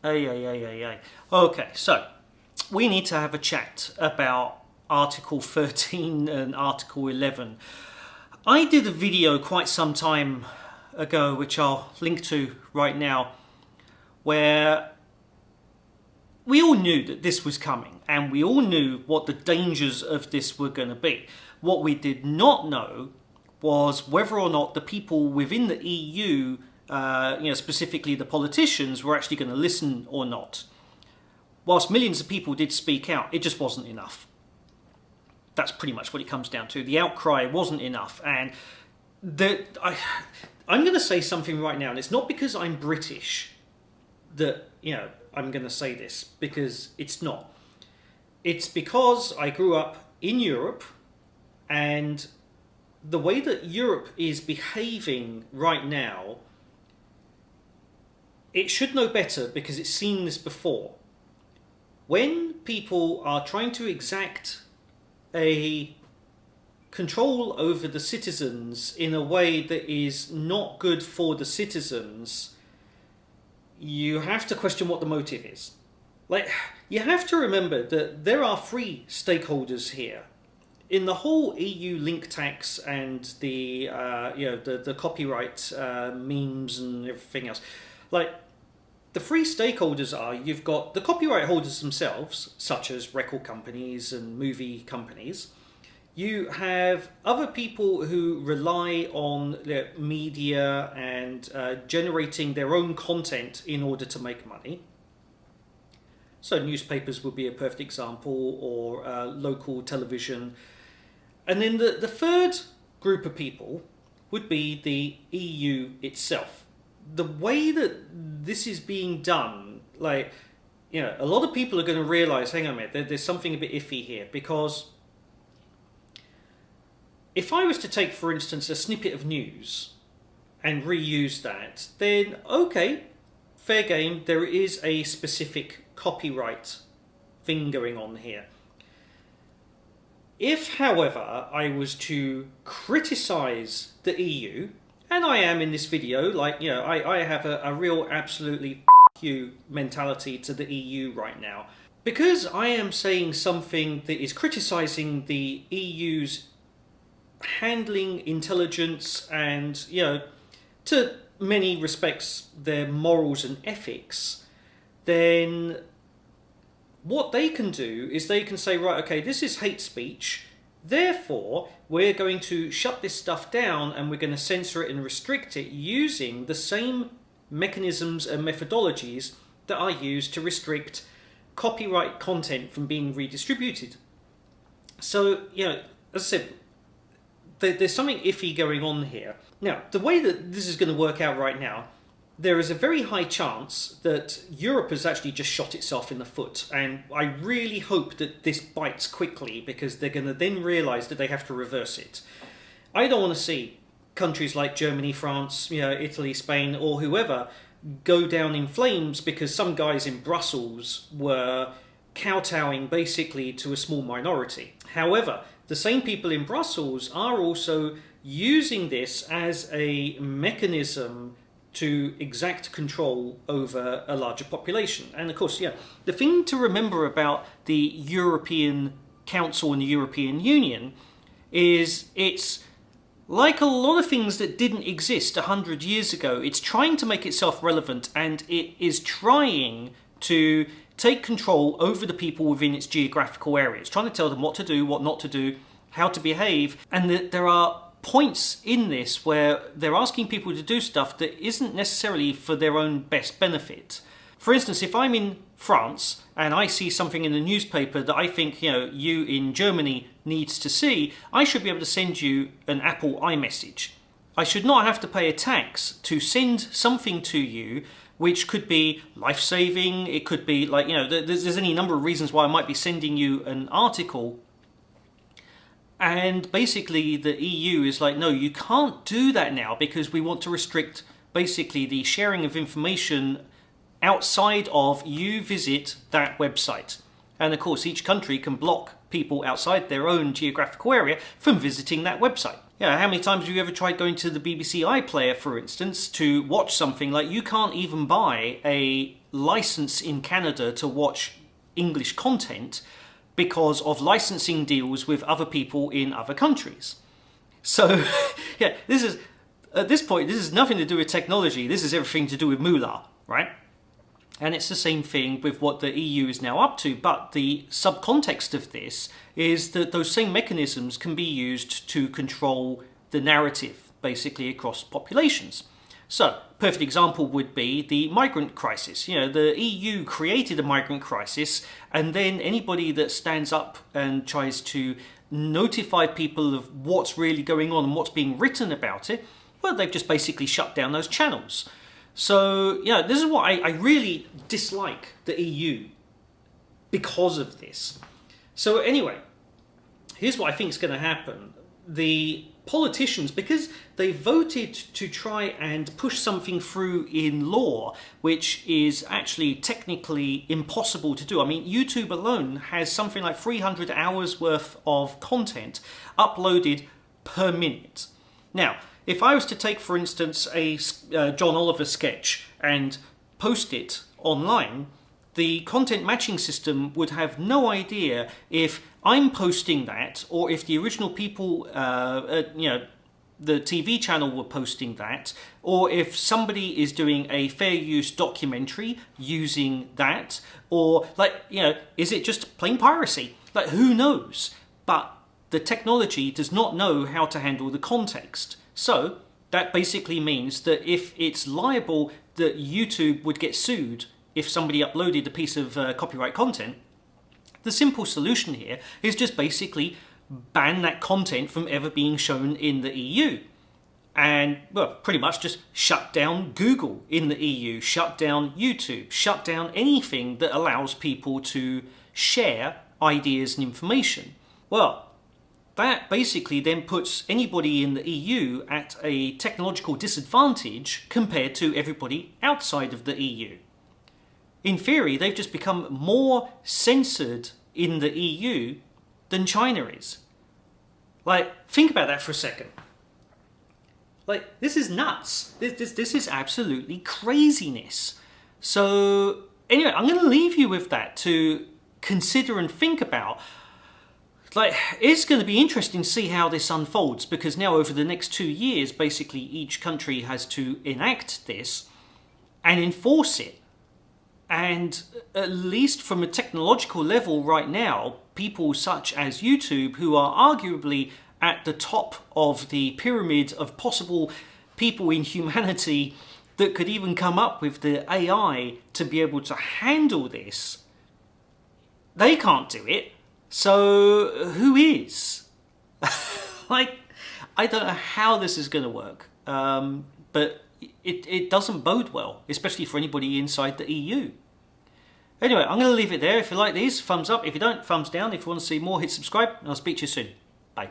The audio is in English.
Ay. Okay, so we need to have a chat about Article 13 and Article 11. I did a video quite some time ago, which I'll link to right now, where we all knew that this was coming and we all knew what the dangers of this were going to be. What we did not know was whether or not the people within the EU, specifically the politicians, were actually going to listen or not. Whilst millions of people did speak out, it just wasn't enough. That's pretty much what it comes down to. The outcry wasn't enough. And I'm going to say something right now, and it's not because I'm British that, I'm going to say this, because it's not. It's because I grew up in Europe, and the way that Europe is behaving right now, it should know better because it's seen this before. When people are trying to exact a control over the citizens in a way that is not good for the citizens, you have to question what the motive is. You have to remember that there are three stakeholders here. In the whole EU link tax and the copyright memes and everything else, the three stakeholders are, you've got the copyright holders themselves, such as record companies and movie companies. You have other people who rely on media and generating their own content in order to make money. So newspapers would be a perfect example, or local television. And then the third group of people would be the EU itself. The way that this is being done, a lot of people are going to realise, hang on a minute, there's something a bit iffy here, because if I was to take, for instance, a snippet of news and reuse that, then okay, fair game, there is a specific copyright thing going on here. If, however, I was to criticise the EU, and I am in this video, I have a real absolutely f*** you mentality to the EU right now. Because I am saying something that is criticising the EU's handling intelligence and, to many respects, their morals and ethics, then what they can do is they can say, right, okay, this is hate speech, therefore we're going to shut this stuff down and we're going to censor it and restrict it using the same mechanisms and methodologies that are used to restrict copyright content from being redistributed. So, as I said, there's something iffy going on here. Now, the way that this is going to work out right now, there is a very high chance that Europe has actually just shot itself in the foot. And I really hope that this bites quickly, because they're going to then realise that they have to reverse it. I don't want to see countries like Germany, France, Italy, Spain, or whoever go down in flames because some guys in Brussels were kowtowing basically to a small minority. However, the same people in Brussels are also using this as a mechanism to exact control over a larger population. And of course, the thing to remember about the European Council and the European Union is it's like a lot of things that didn't exist 100 years ago. It's trying to make itself relevant, and it is trying to take control over the people within its geographical area. It's trying to tell them what to do, what not to do, how to behave, and that there are points in this where they're asking people to do stuff that isn't necessarily for their own best benefit. For instance, if I'm in France and I see something in the newspaper that I think you in Germany needs to see, I should be able to send you an Apple iMessage. I should not have to pay a tax to send something to you which could be life-saving. It could be there's any number of reasons why I might be sending you an article. And basically the EU is like, no, you can't do that now because we want to restrict basically the sharing of information outside of you visit that website. And of course each country can block people outside their own geographical area from visiting that website. Yeah, how many times have you ever tried going to the BBC iPlayer, for instance, to watch something? Like, you can't even buy a license in Canada to watch English content because of licensing deals with other people in other countries. So, yeah, this is, at this point, this has nothing to do with technology. This is everything to do with moolah, right? And it's the same thing with what the EU is now up to, but the subcontext of this is that those same mechanisms can be used to control the narrative, basically, across populations. So, perfect example would be the migrant crisis. You know, the EU created a migrant crisis, and then anybody that stands up and tries to notify people of what's really going on and what's being written about it, well, they've just basically shut down those channels. So, yeah, this is what I really dislike the EU because of this. So anyway, here's what I think is going to happen. The politicians, because they voted to try and push something through in law, which is actually technically impossible to do. I mean, YouTube alone has something like 300 hours worth of content uploaded per minute. Now, if I was to take, for instance, a John Oliver sketch and post it online, the content matching system would have no idea if I'm posting that or if the original people, the TV channel were posting that, or if somebody is doing a fair use documentary using that, or is it just plain piracy? Like, who knows? But the technology does not know how to handle the context. So that basically means that if it's liable that YouTube would get sued if somebody uploaded a piece of copyright content, the simple solution here is just basically ban that content from ever being shown in the EU. And, well, pretty much just shut down Google in the EU, shut down YouTube, shut down anything that allows people to share ideas and information. Well, that basically then puts anybody in the EU at a technological disadvantage compared to everybody outside of the EU. In theory, they've just become more censored in the EU than China is. Like, think about that for a second. Like, this is nuts. This is absolutely craziness. So, anyway, I'm going to leave you with that to consider and think about. Like, it's going to be interesting to see how this unfolds, because now over the next 2 years, basically each country has to enact this and enforce it. And at least from a technological level right now, people such as YouTube, who are arguably at the top of the pyramid of possible people in humanity that could even come up with the AI to be able to handle this, they can't do it. So who is? Like, I don't know how this is going to work, but it doesn't bode well, especially for anybody inside the EU. Anyway, I'm going to leave it there. If you like these, thumbs up. If you don't, thumbs down. If you want to see more, hit subscribe, and I'll speak to you soon. Bye.